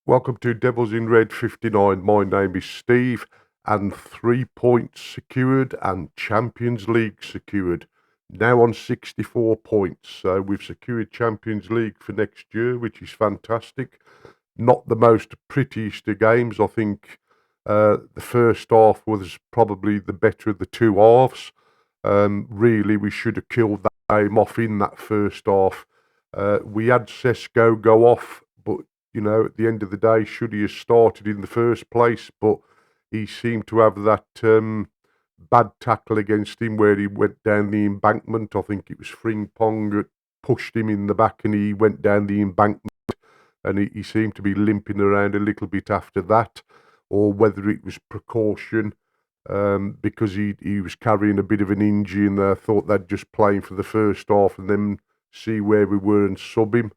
Welcome to Devils in Red 59. My name is Steve, and 3 points secured and Champions League secured. Now on 64 points. So we've secured Champions League for next year, which is fantastic. Not the most prettiest of games. I think the first half was probably the better of the two halves. Really, we should have killed that game off in that first half. We had Šeško go off, but at the end of the day, should he have started in the first place? But he seemed to have that bad tackle against him where he went down the embankment. I think it was Frimpong that pushed him in the back and he went down the embankment, and he seemed to be limping around a little bit after that, or whether it was precaution because he was carrying a bit of an injury and I thought they'd just play him for the first half and then see where we were and sub him.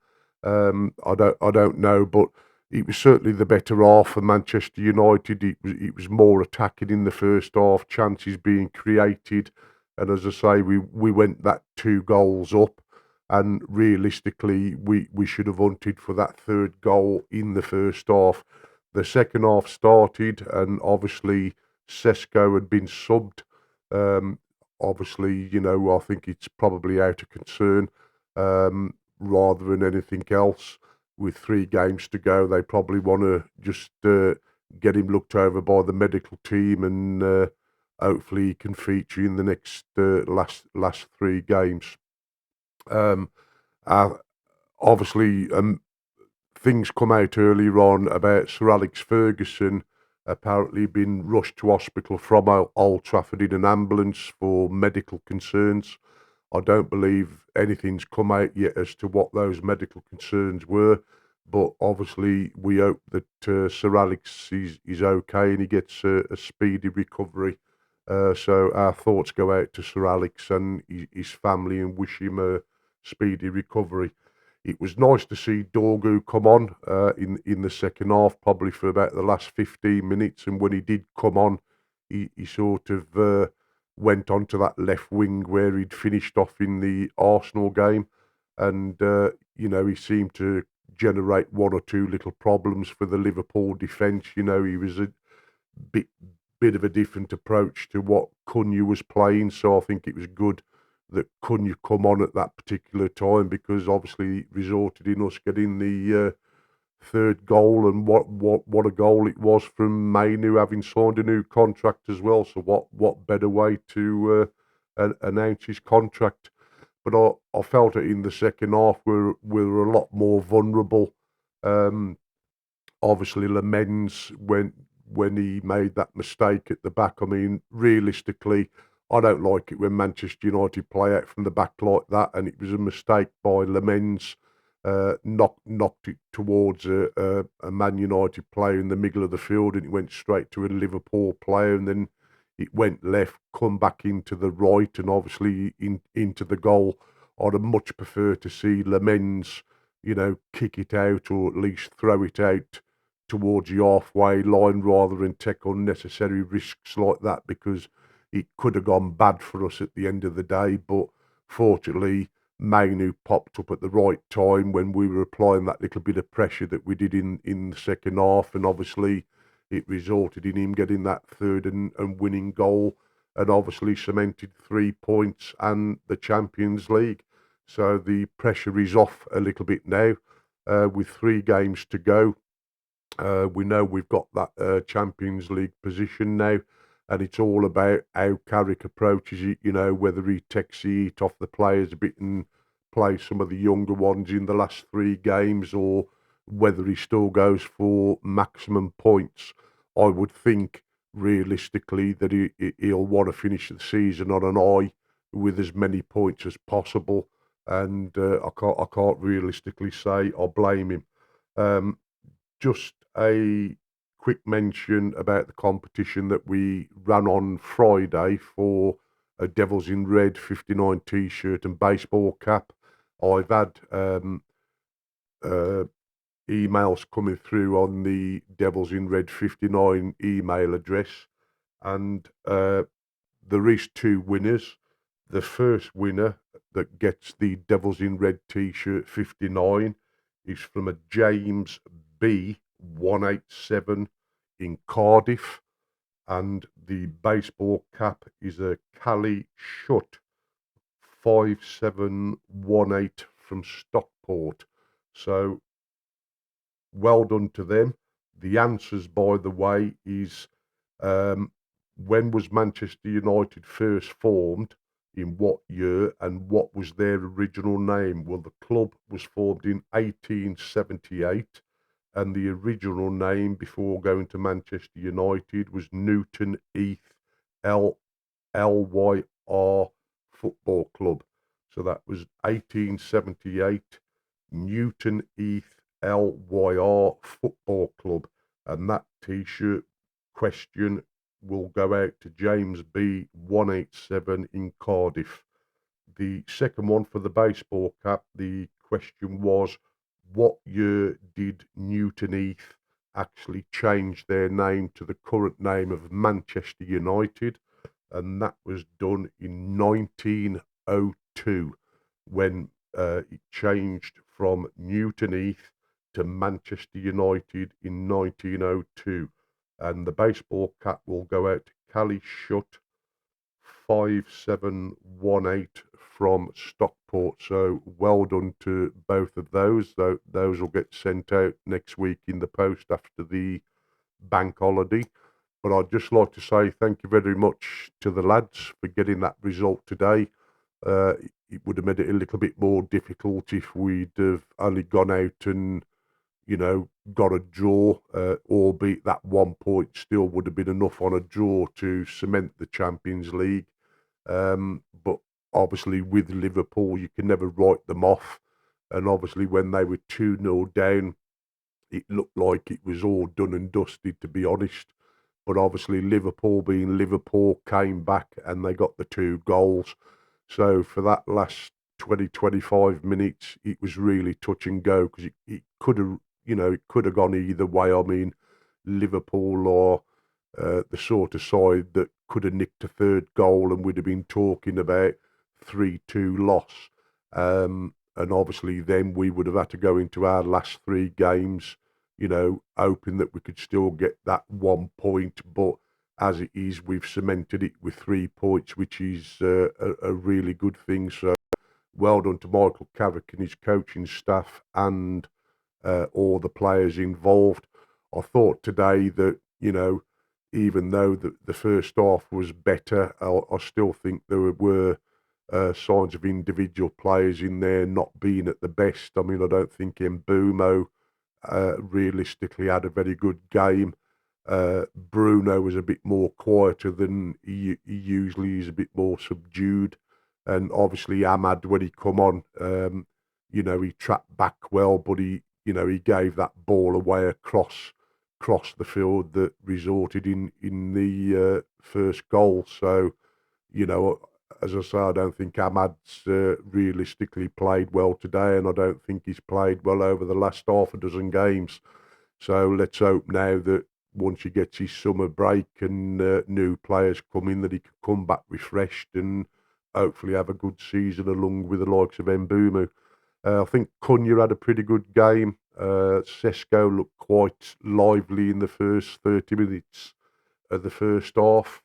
I don't know, but it was certainly the better half for Manchester United. It was more attacking in the first half, chances being created, and as I say, we went that 2 goals up, and realistically, we should have hunted for that third goal in the first half. The second half started, and obviously Šeško had been subbed. Obviously, I think it's probably out of concern. Rather than anything else. With 3 games to go, they probably want to just get him looked over by the medical team, and hopefully he can feature in the next last 3 games. Uh, Obviously, things come out earlier on about Sir Alex Ferguson apparently been rushed to hospital from Old Trafford in an ambulance for medical concerns. I don't believe anything's come out yet as to what those medical concerns were, but obviously we hope that Sir Alex is okay and he gets a speedy recovery. So our thoughts go out to Sir Alex and his family and wish him a speedy recovery. It was nice to see Dorgu come on in the second half, probably for about the last 15 minutes, and when he did come on, he sort of went on to that left wing where he'd finished off in the Arsenal game, and he seemed to generate 1 or 2 little problems for the Liverpool defence. He was a bit of a different approach to what Cunha was playing, so I think it was good that Cunha come on at that particular time because obviously it resulted in us getting the third goal, and what a goal it was from Mainoo having signed a new contract as well. So what better way to announce his contract? But I felt it in the second half we were a lot more vulnerable. Obviously, Lamens when he made that mistake at the back. I mean, realistically, I don't like it when Manchester United play out from the back like that, and it was a mistake by Lamens. Knocked it towards a Man United player in the middle of the field, and it went straight to a Liverpool player, and then it went left, come back into the right, and obviously into the goal. I'd have much prefer to see Lamens, kick it out or at least throw it out towards the halfway line rather than take unnecessary risks like that, because it could have gone bad for us at the end of the day. But fortunately, Mainoo popped up at the right time when we were applying that little bit of pressure that we did in the second half, and obviously it resulted in him getting that third and winning goal, and obviously cemented 3 points and the Champions League. So the pressure is off a little bit now. With 3 games to go, we know we've got that Champions League position now, and it's all about how Carrick approaches it, whether he takes the heat off the players a bit and plays some of the younger ones in the last 3 games, or whether he still goes for maximum points. I would think, realistically, that he'll want to finish the season on an high with as many points as possible, and I can't realistically say I blame him. Just a quick mention about the competition that we ran on Friday for a Devils in Red 59 t-shirt and baseball cap. I've had emails coming through on the Devils in Red 59 email address, and there is 2 winners. The first winner that gets the Devils in Red t-shirt 59 is from a James B 187 in Cardiff, and the baseball cap is a Cali Shut 5718 from Stockport. So well done to them. The answers, by the way, is when was Manchester United first formed, in what year, and what was their original name? Well, the club was formed in 1878, and the original name before going to Manchester United was Newton Heath LYR Football Club. So that was 1878, Newton Heath LYR Football Club. And that t-shirt question will go out to James B 187 in Cardiff. The second one for the baseball cap, the question was, what year did Newton Heath actually change their name to the current name of Manchester United? And that was done in 1902, when it changed from Newton Heath to Manchester United in 1902. And the baseball cap will go out to Cali Shut 5718 from Stockport. So well done to both of those. Those will get sent out next week in the post after the bank holiday. But I'd just like to say thank you very much to the lads for getting that result today. It would have made it a little bit more difficult if we'd have only gone out and, got a draw, albeit that 1 point still would have been enough on a draw to cement the Champions League. But obviously with Liverpool, you can never write them off. And obviously when they were 2-0 down, it looked like it was all done and dusted, to be honest. But obviously Liverpool being Liverpool came back and they got the 2 goals. So for that last 20-25 minutes, it was really touch and go, because it could have, it could have gone either way. I mean, Liverpool or the sort of side that could have nicked a third goal, and we'd have been talking about 3-2 loss. And obviously then we would have had to go into our last 3 games, hoping that we could still get that 1 point. But as it is, we've cemented it with 3 points, which is a really good thing. So well done to Michael Carrick and his coaching staff and all the players involved. I thought today that, even though the first half was better, I still think there were signs of individual players in there not being at the best. I mean, I don't think Mbeumo realistically had a very good game. Bruno was a bit more quieter than he usually is, a bit more subdued. And obviously Ahmad, when he come on, he trapped back well, but he gave that ball away across the field that resulted in the first goal. So, as I say, I don't think Ahmad's realistically played well today, and I don't think he's played well over the last half a dozen games. So let's hope now that once he gets his summer break and new players come in, that he can come back refreshed and hopefully have a good season along with the likes of Mbeumo. I think Cunha had a pretty good game. Šeško looked quite lively in the first 30 minutes of the first half.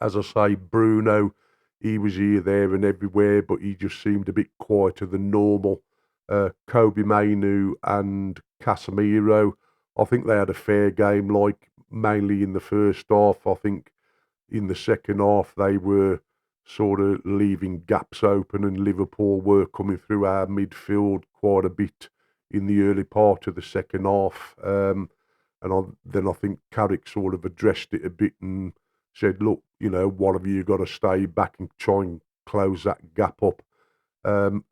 As I say, Bruno, he was here, there and everywhere, but he just seemed a bit quieter than normal. Kobbie Mainoo and Casemiro, I think they had a fair game, like mainly in the first half. I think in the second half they were sort of leaving gaps open, and Liverpool were coming through our midfield quite a bit in the early part of the second half. Then I think Carrick sort of addressed it a bit and said, look, one of you got to stay back and try and close that gap up.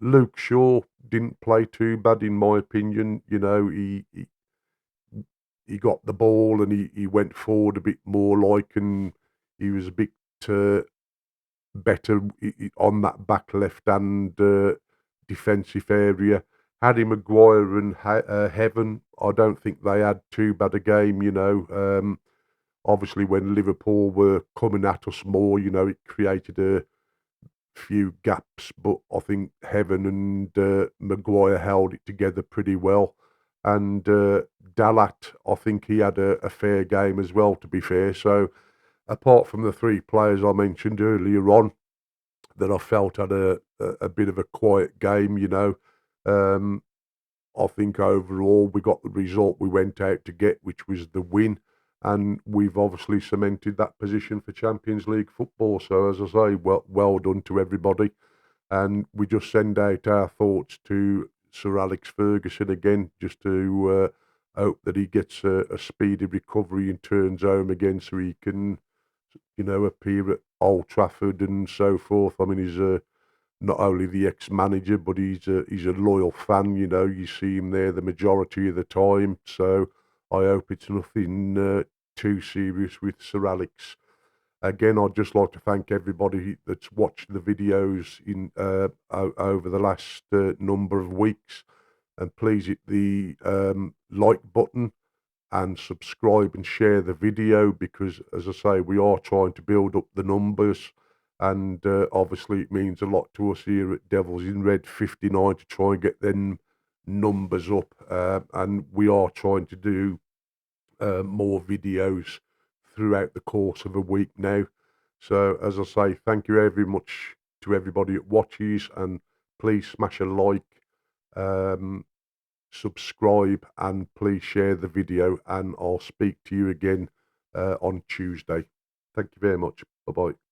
Luke Shaw didn't play too bad, in my opinion. He got the ball and he went forward a bit more, and he was a bit better on that back left and defensive area. Harry Maguire and Heaven, I don't think they had too bad a game. Obviously when Liverpool were coming at us more, it created a few gaps, but I think Heaven and Maguire held it together pretty well. and Dalat, I think he had a fair game as well, to be fair. So apart from the three players I mentioned earlier on, that I felt had a bit of a quiet game, um, I think overall we got the result we went out to get, which was the win, and we've obviously cemented that position for Champions League football. So as I say, well done to everybody, and we just send out our thoughts to Sir Alex Ferguson again, just to hope that he gets a speedy recovery and turns home again, so he can, appear at Old Trafford and so forth. I mean, he's not only the ex-manager, but he's a loyal fan. You see him there the majority of the time. So I hope it's nothing too serious with Sir Alex. Again, I'd just like to thank everybody that's watched the videos in over the last number of weeks, and please hit the like button and subscribe and share the video, because, as I say, we are trying to build up the numbers, and obviously it means a lot to us here at Devils in Red 59 to try and get them numbers up, and we are trying to do more videos throughout the course of a week now. So, as I say, thank you very much to everybody that watches, and please smash a like, um, subscribe, and please share the video, and I'll speak to you again on Tuesday. Thank you very much. Bye bye.